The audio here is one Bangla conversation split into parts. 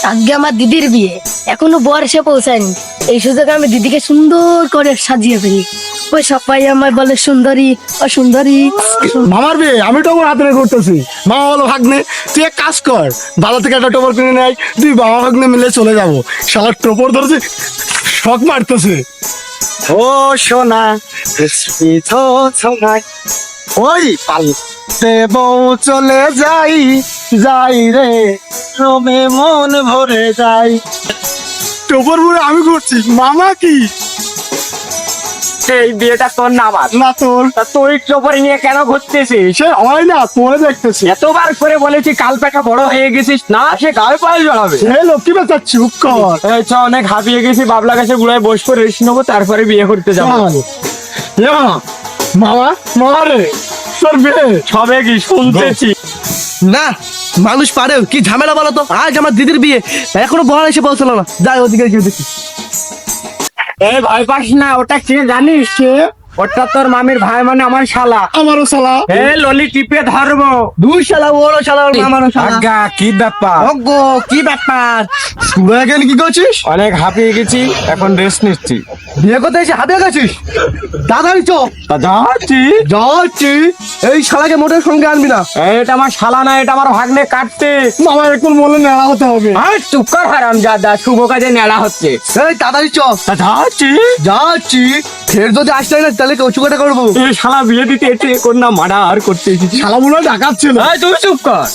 আগে আমার দিদির বিয়ে, এখনো বর এসে পৌঁছায়নি। এই সুযোগে আমি দিদিকে সুন্দর করে সাজিয়ে ফেলি। ওই সবাই আমায় বলে সুন্দরী ও সুন্দরী। মামার বিয়ে আমি টবর হাতে রেখে করতেছি। মামা বলো ভাগ্নে তুই এক কাজ কর, বাজার থেকে একটা টবর কিনে নেয়, তুই বাবা ভাগ্নে মিলে চলে যাবো। শালা টপর ধরেছে, শখ মারতেছে। ও সোনা ওই পালতে বউ চলে যাই যাই রে, রমে মন ভরে যাই। টপর বুড়ে আমি করছি, মামা কি এই বিয়েটা তোর না আমার না তোর? তা তুই চোপড়ে নিয়ে কেন ঘুরতেছিস? সে হয় না, তোরে দেখতেছি। এতবার করে বলেছি কাল পেটা বড় হয়ে গেছিস না, সে গায়ে পায়ে জড়াবে। সে লক্ষ্মী বেচা চুপ কর। এই চ, অনেক হাঁপিয়ে গেছি, বাবলা গাছের গুড়ায় বসবো, রেস্ট নেবো, তারপরে বিয়ে করতে যাবো। চল। এ মামা, মামা মামা রে তোর বিয়ে সবে কি শুনতেছি? না মানুষ পারে কি ঝামেলা বলো তো। আজ আমার দিদির বিয়ে, এখনো বহার এসে পৌঁছালো না। যাই ওদিকে গিয়ে দেখি। এই ভয় পাস না, ওটা কে জানিস? কে? ওটা তোর মামির ভাই, মানে আমার শালা। আমারও শালা। এ ললি টিপে ধরবো। দুই শালা, ওরও শালা, ওর মামারও শালা। আজ্ঞা, কি ব্যাপার? ওগো কি ব্যাপার? তুই এখানে কি করছিস? অনেক হাঁপিয়ে গেছি, এখন রেস্ট নিচ্ছি। বিয়ে করতে এসে হাতে গেছিস? তাড়াতাড়ি চ। তা যাচ্ছি। যাচ্ছি। এই শালাকে মোটের সঙ্গে আনবি না। এটা আমার শালা না, এটা আমার ভাগ্নে কাটতে। মামা এখন বলে নেড়া হতে হবে। আর চুপ কর হারাম জাদা, শুভ কাজে নেড়া হচ্ছে। এই তাড়াতাড়ি চ। তা যাচ্ছি। যাচ্ছি। ফের যদি আসতে হয় না তাহলে কচু কাটা করবো। এই শালা বিয়ে দিতে এসে কন্যা মার্ডার করতে এসেছি। শালা মনে হয় ডাকাচ্ছিল। এই তুমি চুপ কর।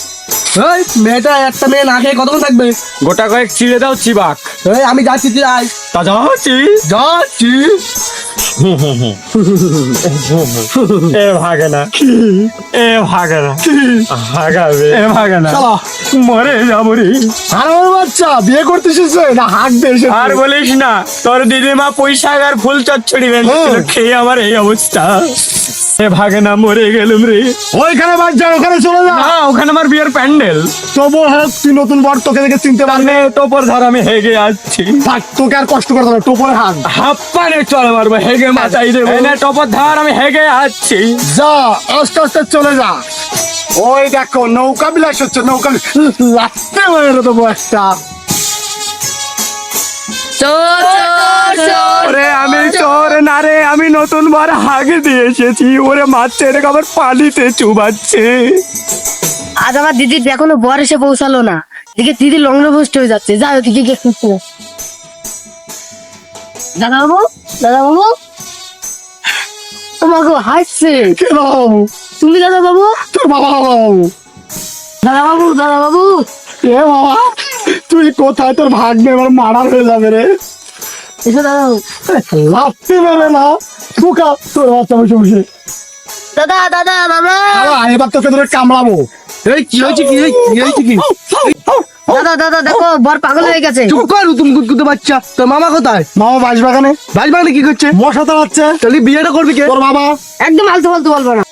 এই মেয়েটা একটা মেয়ে না খেয়ে কতক্ষণ থাকবে? গোটা কয়েক চিড়ে দাও চিবাক। এই আমি যাচ্ছি, তুই আয়। তা যাচ্ছি। যাচ্ছি। এ ভাগে না, এ ভাগে না, ভাগাবে, এ ভাগে না, শালা মরে যাবো রে। আর আমার বাচ্চা বিয়ে করতে এসেছে না হাঁক দিয়ে এসেছে? আর বলিস না, তোর দিদিমা পয়সা আর ফুল চচ্চড়ি বেঁধেছিল, খেয়ে আমার এই অবস্থা। এ ভাগে না, মরে গেলুম রে। ওইখানে বাচ্চা, ওখানে চলে যা। না, ওখানে আমার বিয়ের প্যান্ডেল। তবু হোক, তুই নতুন বর, তোকে দেখে চিনতে পারবে। মানে তোপর ধর, আমি হেগে আসছি। থাক, তোকে আর কষ্ট করতে হবে, টোপরে হাঁক। হাপ্পানে চল মারবো, হেগে মাথায় দেবো। এনে টপর ধর, আমি হেগে আসছি। যা, আস্তে আস্তে চলে যা। ওই দেখো নৌকা বিলাস হচ্ছে, নৌকা লাগতে মেরে দেবো একটা। চোর চোর চোর। ওরে আমি চোর না রে, আমি নতুন বার হাগে দিয়ে এসেছি। ওরে মারছে, এটাকে আবার পানিতে চুবাচ্ছে। আজ আমার দিদির এখনো বর এসে পৌঁছালো না। দিকে দিদি লগ্নভ্রষ্ট হয়ে যাচ্ছে। যাই ওদিকে গিয়ে শুনতে। দাদা বাবু, দাদা বাবু, তোমাকে হাসছে। কে বাবু? তুমি দাদা বাবু? তোর বাবা বাবু। দাদা বাবু, দাদা বাবু। এ বাবা, তুই কোথায়? তোর ভাগ্নে এবার মারার হয়ে যাবে রে। এসো দাদা বাবু। লাগতে মেরে না, ঠুকা তোর বাচ্চা বসে বসে। দাদা দাদা দাদা। বাবা, এবার তোকে ধরে কামড়াবো। এই কি হয়েছে? কি হয়েছে? কি দাদা দাদা দেখো, বর পাগল হয়ে গেছে। চুপ কর, তুমি গুদগুদে বাচ্চা। তোর মামা কোথায়? মামা বাঁশবাগানে ভাই মানে কি করছে? মশা তাড়াচ্ছে। তাহলে বিয়েটা করবি কে? তোর বাবা। একদম আলতু ফালতু বলবো না।